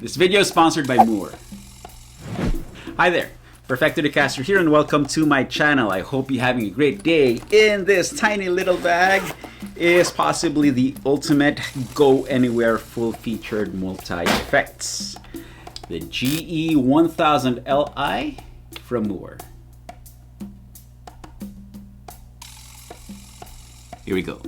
This video is sponsored by Mooer. Hi there, Perfecto the Castro here and welcome to my channel. I hope you're having a great day. In this tiny little bag is possibly the ultimate go anywhere full-featured multi-effects. The GE1000Li from Mooer. Here we go.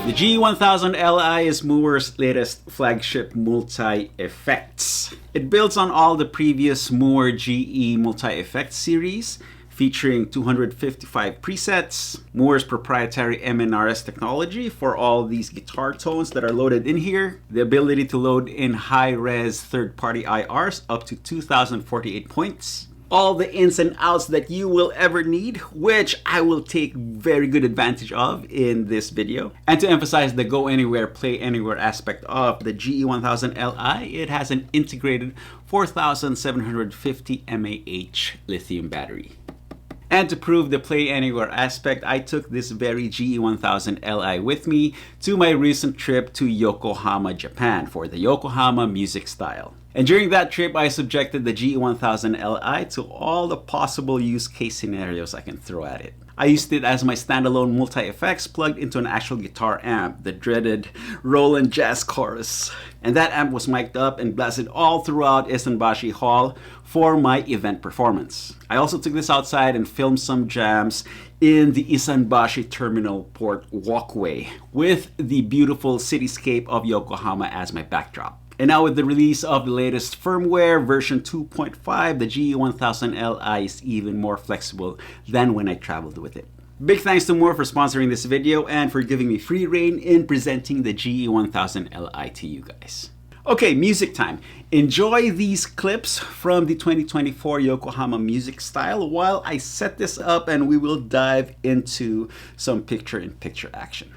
The GE1000Li is Mooer's latest flagship multi-effects. It builds on all the previous Mooer GE multi-effects series, featuring 255 presets, Mooer's proprietary MNRS technology for all these guitar tones that are loaded in here, the ability to load in high-res third-party IRs up to 2048 points, all the ins and outs that you will ever need, which I will take very good advantage of in this video. And to emphasize the go anywhere, play anywhere aspect of the GE1000Li, it has an integrated 4750 mAh lithium battery. And to prove the play anywhere aspect, I took this very GE1000Li with me to my recent trip to Yokohama, Japan for the Yokohama music style. And during that trip, I subjected the GE1000Li to all the possible use case scenarios I can throw at it. I used it as my standalone multi-effects plugged into an actual guitar amp, the dreaded Roland Jazz Chorus. And that amp was mic'd up and blasted all throughout Isanbashi Hall for my event performance. I also took this outside and filmed some jams in the Isanbashi Terminal Port walkway with the beautiful cityscape of Yokohama as my backdrop. And now with the release of the latest firmware, version 2.5, the GE1000Li is even more flexible than when I traveled with it. Big thanks to Mooer for sponsoring this video and for giving me free reign in presenting the GE1000Li to you guys. Okay, music time. Enjoy these clips from the 2024 Yokohama music style while I set this up and we will dive into some picture-in-picture action.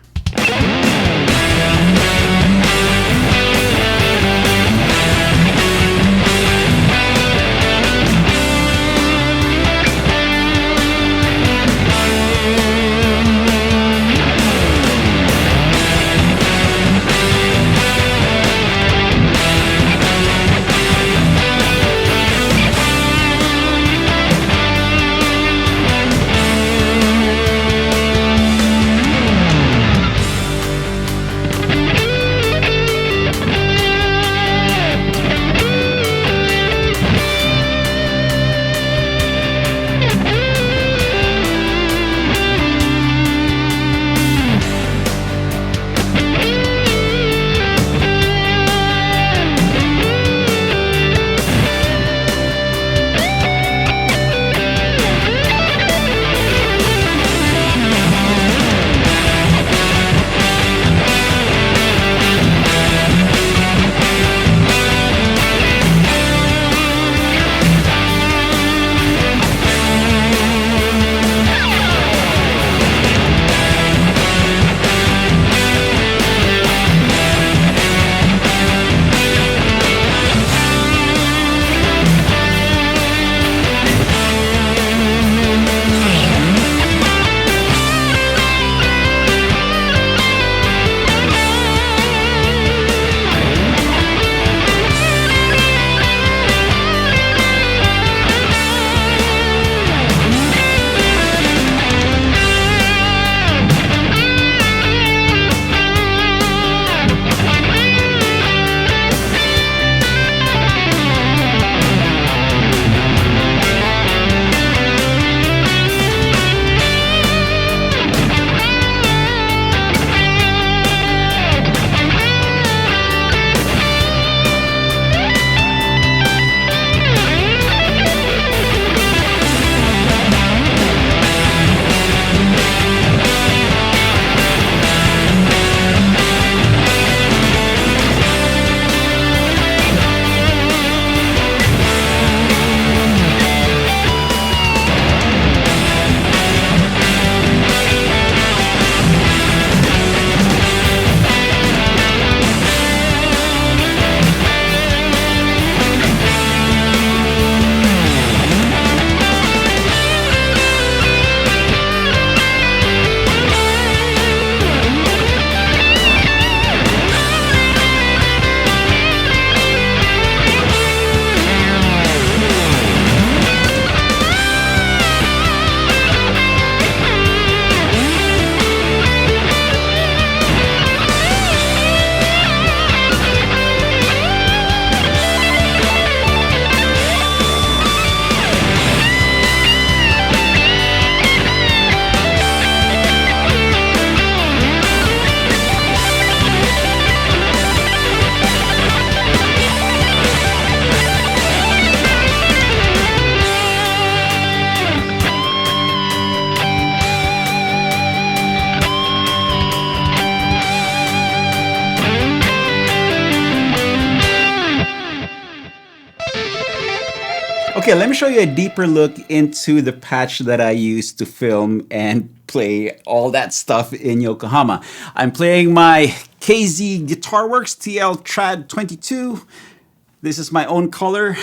Okay, let me show you a deeper look into the patch that I used to film and play all that stuff in Yokohama. I'm playing my KZ Guitarworks TL Trad 22. This is my own color,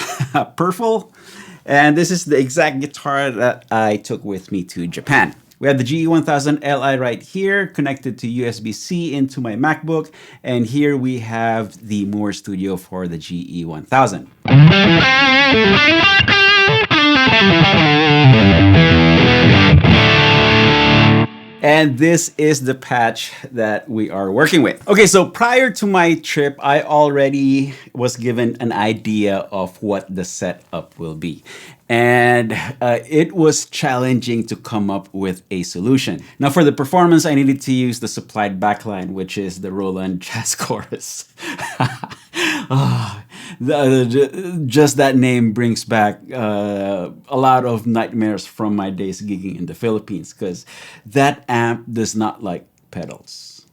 purple. And this is the exact guitar that I took with me to Japan. We have the GE1000Li right here connected to USB-C into my MacBook. And here we have the Mooer Studio for the GE1000. And this is the patch that we are working with. Okay, so prior to my trip, I already was given an idea of what the setup will be. And it was challenging to come up with a solution. Now for the performance, I needed to use the supplied backline, which is the Roland Jazz Chorus. Just that name brings back a lot of nightmares from my days gigging in the Philippines, because that amp does not like pedals.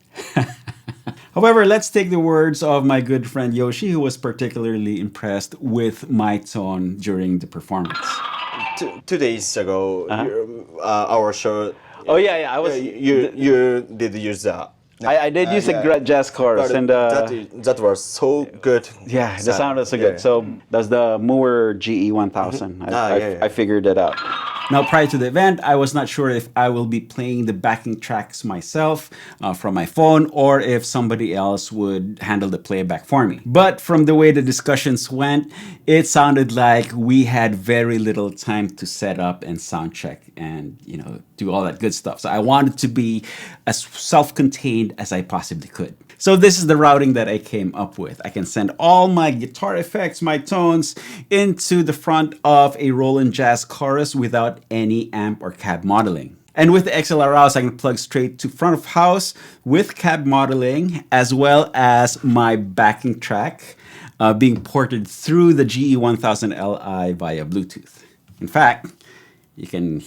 However, let's take the words of my good friend Yoshi, who was particularly impressed with my tone during the performance. 2 days ago, our show. Oh yeah, I was. You did use that. I did use a jazz chorus, and that was so good. Yeah, the sound was so good. So that's the Mooer GE1000. I figured it out. Now, prior to the event, I was not sure if I will be playing the backing tracks myself from my phone, or if somebody else would handle the playback for me. But from the way the discussions went, it sounded like we had very little time to set up and sound check and, do all that good stuff. So I wanted to be as self-contained as I possibly could. So this is the routing that I came up with. I can send all my guitar effects, my tones, into the front of a Roland Jazz Chorus without any amp or cab modeling. And with the XLR routes, I can plug straight to front of house with cab modeling, as well as my backing track being ported through the GE1000Li via Bluetooth. In fact, you can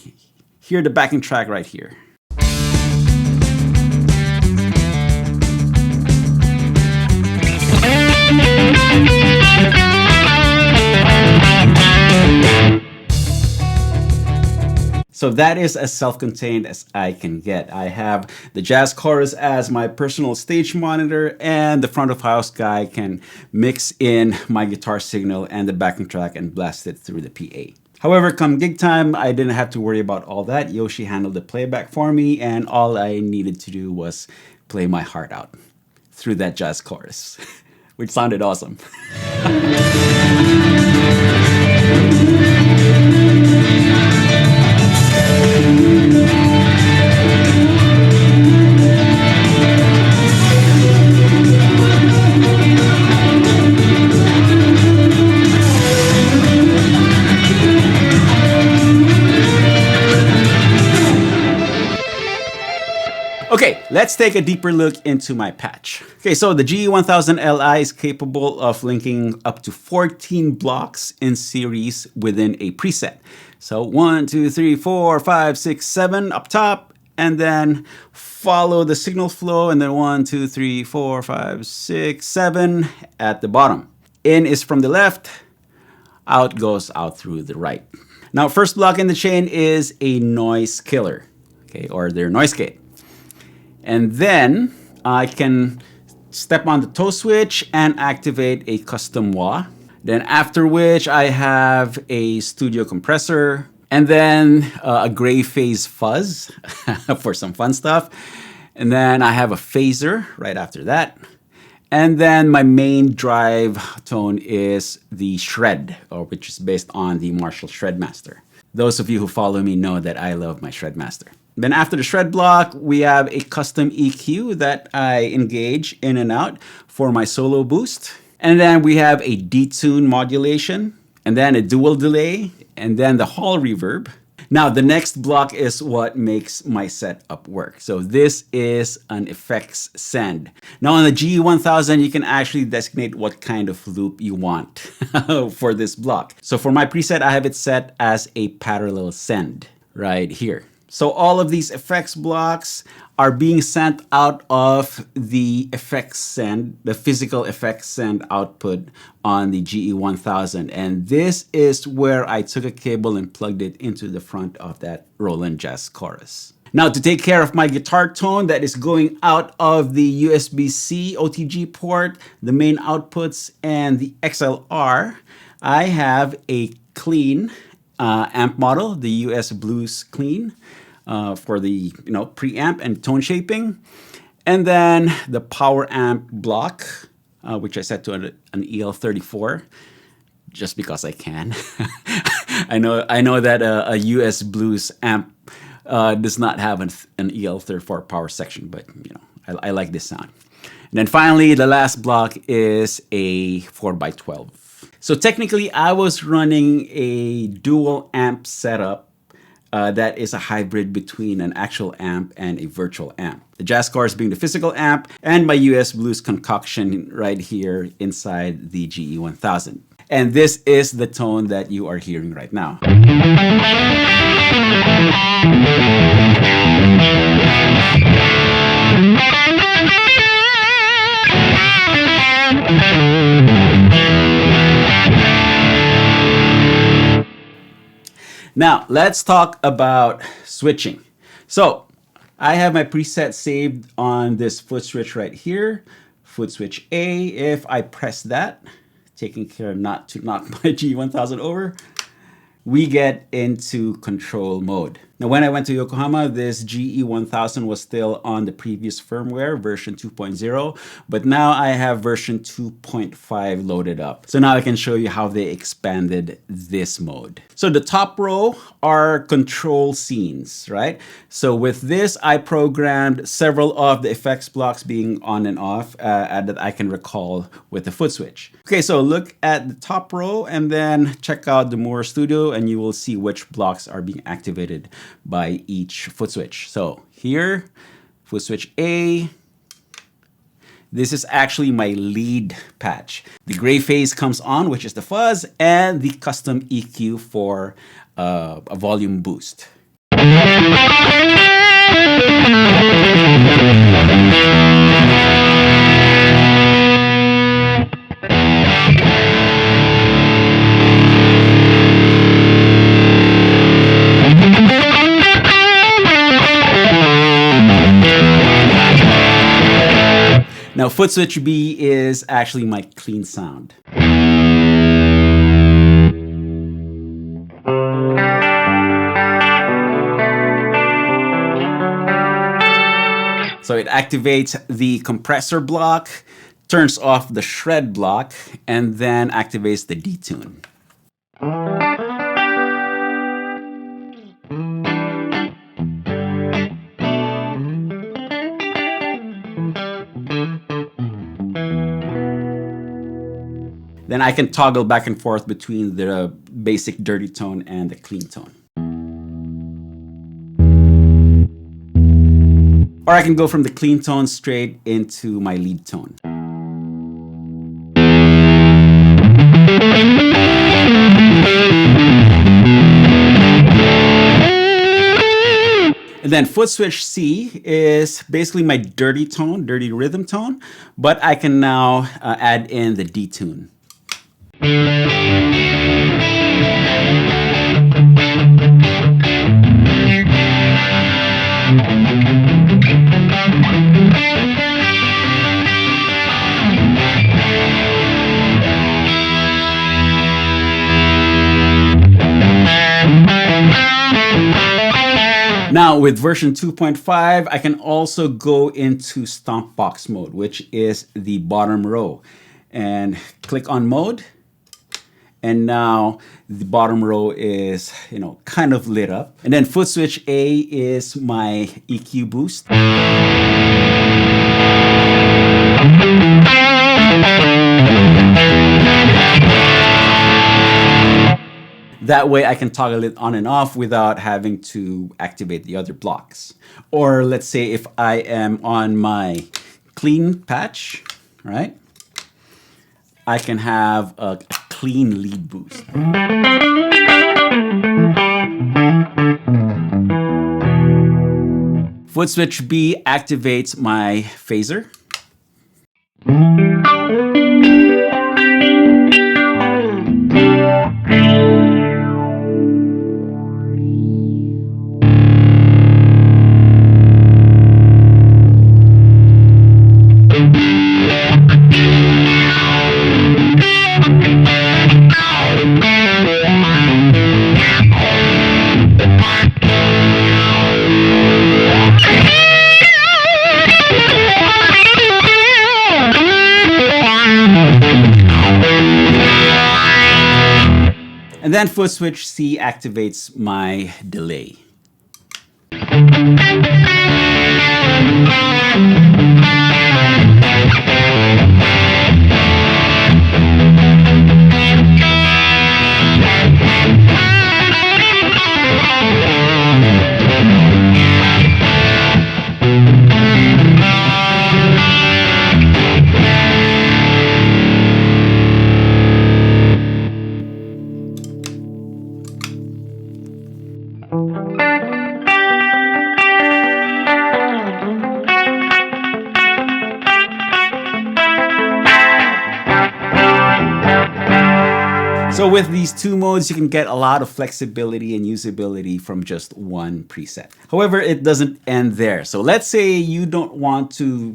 hear the backing track right here. So that is as self-contained as I can get. I have the Jazz Chorus as my personal stage monitor, and the front of house guy can mix in my guitar signal and the backing track and blast it through the PA. However, come gig time, I didn't have to worry about all that. Yoshi handled the playback for me, and all I needed to do was play my heart out through that Jazz Chorus, which sounded awesome. Okay, let's take a deeper look into my patch. Okay, so the GE1000Li is capable of linking up to 14 blocks in series within a preset. So 1, 2, 3, 4, 5, 6, 7 up top, and then follow the signal flow, and then 1, 2, 3, 4, 5, 6, 7 at the bottom. In is from the left, out goes out through the right. Now, first block in the chain is a noise killer, okay, or their noise gate. And then I can step on the toe switch and activate a custom wah. Then after which I have a studio compressor, and then a gray phase fuzz for some fun stuff. And then I have a phaser right after that. And then my main drive tone is the shred, which is based on the Marshall Shredmaster. Those of you who follow me know that I love my Shredmaster. Then after the shred block, we have a custom EQ that I engage in and out for my solo boost. And then we have a detune modulation, and then a dual delay, and then the hall reverb. Now, the next block is what makes my setup work. So this is an effects send. Now on the GE1000, you can actually designate what kind of loop you want for this block. So for my preset, I have it set as a parallel send right here. So all of these effects blocks are being sent out of the effects send, the physical effects send output on the GE1000. And this is where I took a cable and plugged it into the front of that Roland Jazz Chorus. Now, to take care of my guitar tone that is going out of the USB-C OTG port, the main outputs, and the XLR, I have a clean amp model, the US Blues Clean, for the preamp and tone shaping. And then the power amp block, which I set to an EL34, just because I can. I know that a US Blues amp does not have an EL34 power section, but I like this sound. And then finally, the last block is a 4x12. So technically, I was running a dual amp setup that is a hybrid between an actual amp and a virtual amp. The Jazz Chorus being the physical amp, and my US Blues concoction right here inside the GE1000. And this is the tone that you are hearing right now. Now, let's talk about switching. So, I have my preset saved on this foot switch right here, foot switch A. If I press that, taking care not to knock my G1000 over, we get into control mode. Now, when I went to Yokohama, this GE1000 was still on the previous firmware, version 2.0, but now I have version 2.5 loaded up. So now I can show you how they expanded this mode. So the top row are control scenes, right? So with this, I programmed several of the effects blocks being on and off that I can recall with the foot switch. Okay, so look at the top row and then check out the Mooer Studio and you will see which blocks are being activated by each foot switch. So here, foot switch A, this is actually my lead patch. The gray phase comes on, which is the fuzz, and the custom EQ for a volume boost. Now, foot switch B is actually my clean sound. So it activates the compressor block, turns off the shred block, and then activates the detune. Then I can toggle back and forth between the basic dirty tone and the clean tone. Or I can go from the clean tone straight into my lead tone. And then foot switch C is basically my dirty tone, dirty rhythm tone, but I can now add in the detune. Now with version 2.5, I can also go into Stompbox mode, which is the bottom row, and click on mode. And now the bottom row is, kind of lit up. And then foot switch A is my EQ boost. That way I can toggle it on and off without having to activate the other blocks. Or let's say if I am on my clean patch, right? I can have a clean lead boost. Foot switch B activates my phaser. And then foot switch C activates my delay. So with these two modes, you can get a lot of flexibility and usability from just one preset. However, it doesn't end there. So let's say you don't want to,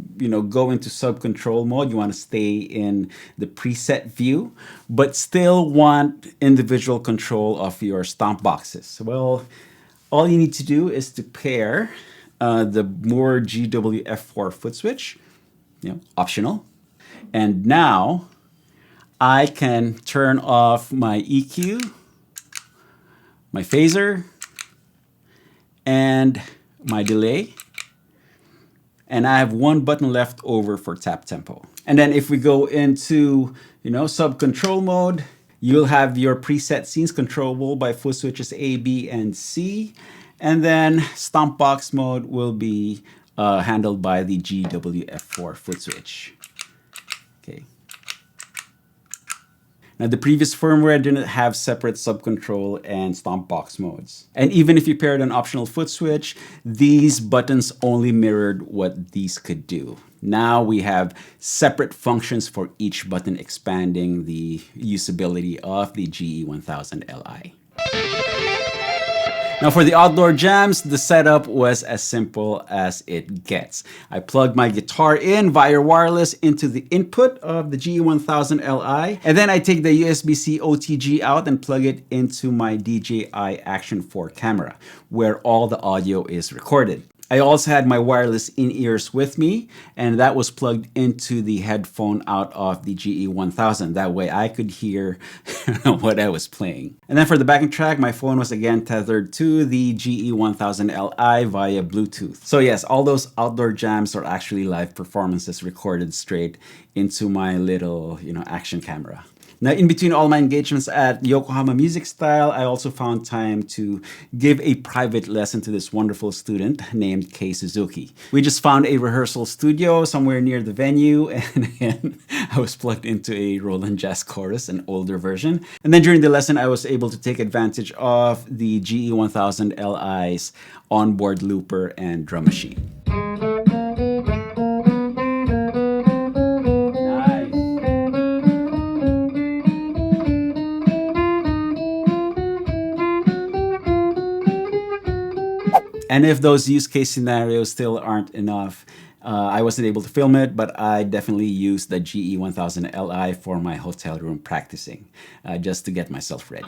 go into sub-control mode. You want to stay in the preset view, but still want individual control of your stomp boxes. Well, all you need to do is to pair the Mooer GWF4 foot switch, optional. And now I can turn off my EQ, my phaser, and my delay. And I have one button left over for tap tempo. And then if we go into, sub-control mode, you'll have your preset scenes controllable by foot switches A, B, and C. And then Stompbox mode will be handled by the GWF4 foot switch. Okay. Now, the previous firmware didn't have separate sub-control and Stompbox modes. And even if you paired an optional foot switch, these buttons only mirrored what these could do. Now we have separate functions for each button, expanding the usability of the GE1000Li. Now for the outdoor jams, the setup was as simple as it gets. I plugged my guitar in via wireless into the input of the GE1000Li, and then I take the USB-C OTG out and plug it into my DJI Action 4 camera, where all the audio is recorded. I also had my wireless in-ears with me, and that was plugged into the headphone out of the GE1000. That way I could hear what I was playing. And then for the backing track, my phone was again tethered to the GE1000Li via Bluetooth. So yes, all those outdoor jams are actually live performances recorded straight into my little, action camera. Now, in between all my engagements at Yokohama Music Style, I also found time to give a private lesson to this wonderful student named Kei Suzuki. We just found a rehearsal studio somewhere near the venue, and again, I was plugged into a Roland Jazz Chorus, an older version. And then during the lesson, I was able to take advantage of the GE1000Li's onboard looper and drum machine. And if those use case scenarios still aren't enough, I wasn't able to film it, but I definitely used the GE1000Li for my hotel room practicing, just to get myself ready.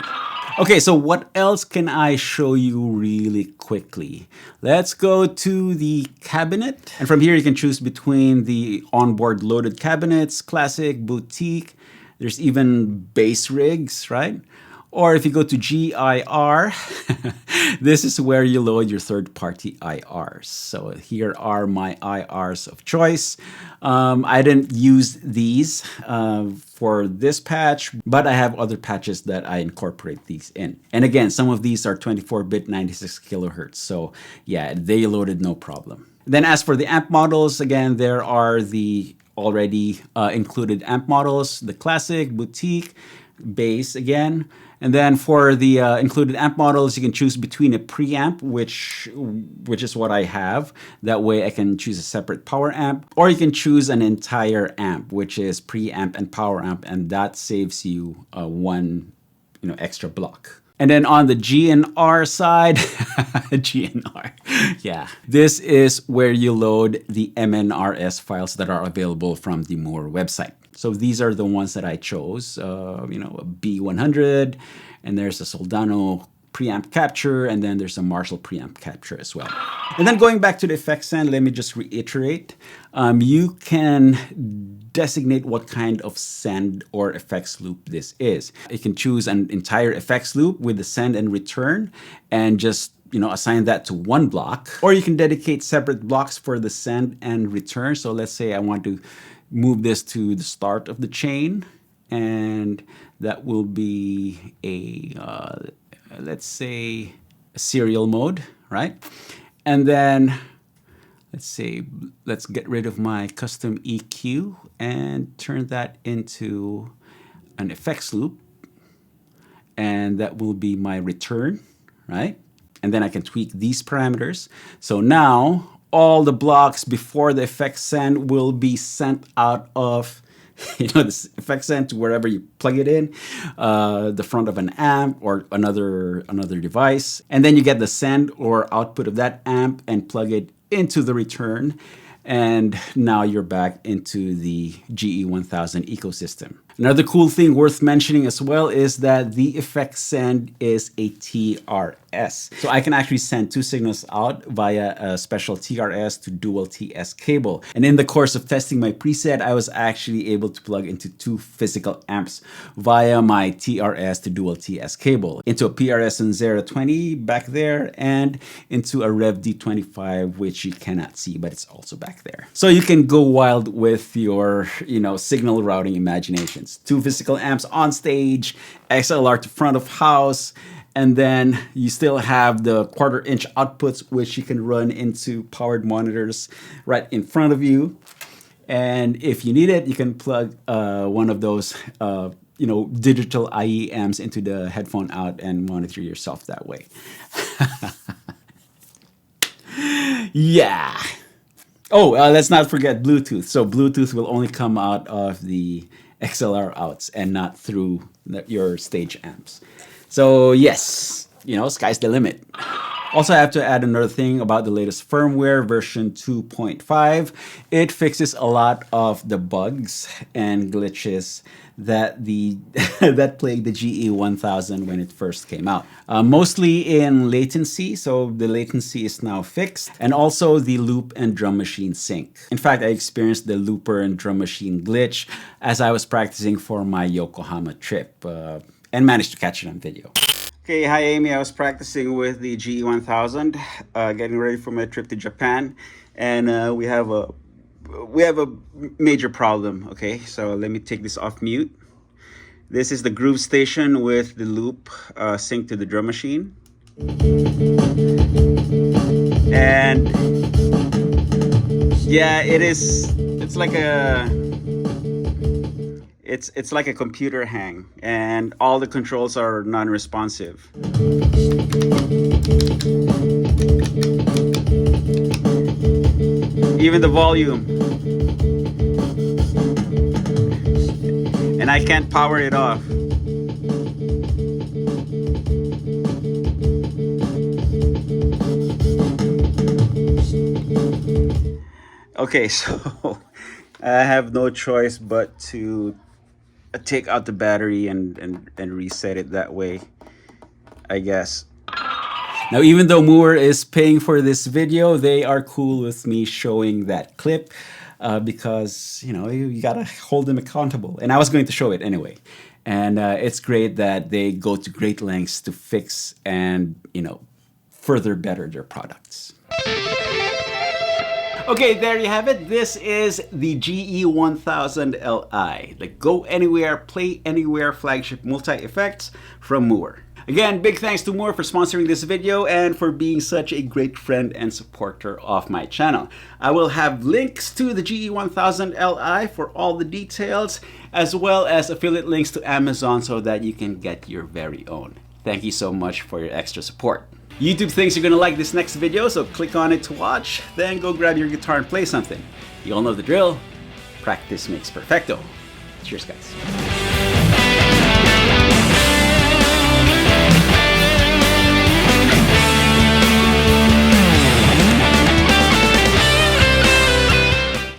Okay, so what else can I show you really quickly? Let's go to the cabinet. And from here, you can choose between the onboard loaded cabinets, classic, boutique. There's even bass rigs, right? Or if you go to GIR, this is where you load your third-party IRs. So here are my IRs of choice. I didn't use these for this patch, but I have other patches that I incorporate these in. And again, some of these are 24-bit 96 kilohertz. So yeah, they loaded no problem. Then as for the amp models, again, there are the already included amp models, the classic, boutique, bass again. And then for the included amp models, you can choose between a preamp, which is what I have. That way I can choose a separate power amp, or you can choose an entire amp, which is preamp and power amp, and that saves you one extra block. And then on the GNR side, GNR, yeah, this is where you load the MNRS files that are available from the Mooer website. So these are the ones that I chose, a B100, and there's a Soldano preamp capture, and then there's a Marshall preamp capture as well. And then going back to the effects send, let me just reiterate, you can designate what kind of send or effects loop this is. You can choose an entire effects loop with the send and return and just assign that to one block, or you can dedicate separate blocks for the send and return. So let's say I want to move this to the start of the chain, and that will be a let's say a serial mode, right? And then let's get rid of my custom EQ and turn that into an effects loop, and that will be my return, right? And then I can tweak these parameters. So now all the blocks before the effect send will be sent out of this effect send to wherever you plug it in, the front of an amp or another device. And then you get the send or output of that amp and plug it into the return. And now you're back into the GE1000 ecosystem. Another cool thing worth mentioning as well is that the effect send is a TRS. So I can actually send two signals out via a special TRS to dual TS cable. And in the course of testing my preset, I was actually able to plug into two physical amps via my TRS to dual TS cable, into a PRS and 020 back there, and into a Rev D25, which you cannot see, but it's also back there. So you can go wild with your, signal routing imaginations. Two physical amps on stage, XLR to front of house, and then you still have the 1/4 inch outputs, which you can run into powered monitors right in front of you. And if you need it, you can plug one of those digital IE amps into the headphone out and monitor yourself that way. Yeah. Oh, let's not forget Bluetooth. So Bluetooth will only come out of the XLR outs and not through your stage amps. So yes, sky's the limit. Also, I have to add another thing about the latest firmware, version 2.5. It fixes a lot of the bugs and glitches that that plagued the GE1000 when it first came out. Mostly in latency, so the latency is now fixed, and also the loop and drum machine sync. In fact, I experienced the looper and drum machine glitch as I was practicing for my Yokohama trip, and managed to catch it on video. Okay, hi Amy. I was practicing with the GE1000, getting ready for my trip to Japan, and we have a major problem. Okay, so let me take this off mute. This is the groove station with the loop synced to the drum machine, and yeah, it's like a It's like a computer hang, and all the controls are non-responsive. Even the volume. And I can't power it off. Okay, so I have no choice but to take out the battery and reset it that way, I guess. Now, even though Mooer is paying for this video, they are cool with me showing that clip because, you gotta hold them accountable. And I was going to show it anyway. And it's great that they go to great lengths to fix and, further better their products. Okay, there you have it. This is the GE1000Li, the go anywhere, play anywhere flagship multi-effects from Mooer. Again, big thanks to Mooer for sponsoring this video and for being such a great friend and supporter of my channel. I will have links to the GE1000Li for all the details, as well as affiliate links to Amazon so that you can get your very own. Thank you so much for your extra support. YouTube thinks you're gonna like this next video, so click on it to watch, then go grab your guitar and play something. You all know the drill. Practice makes perfecto. Cheers, guys.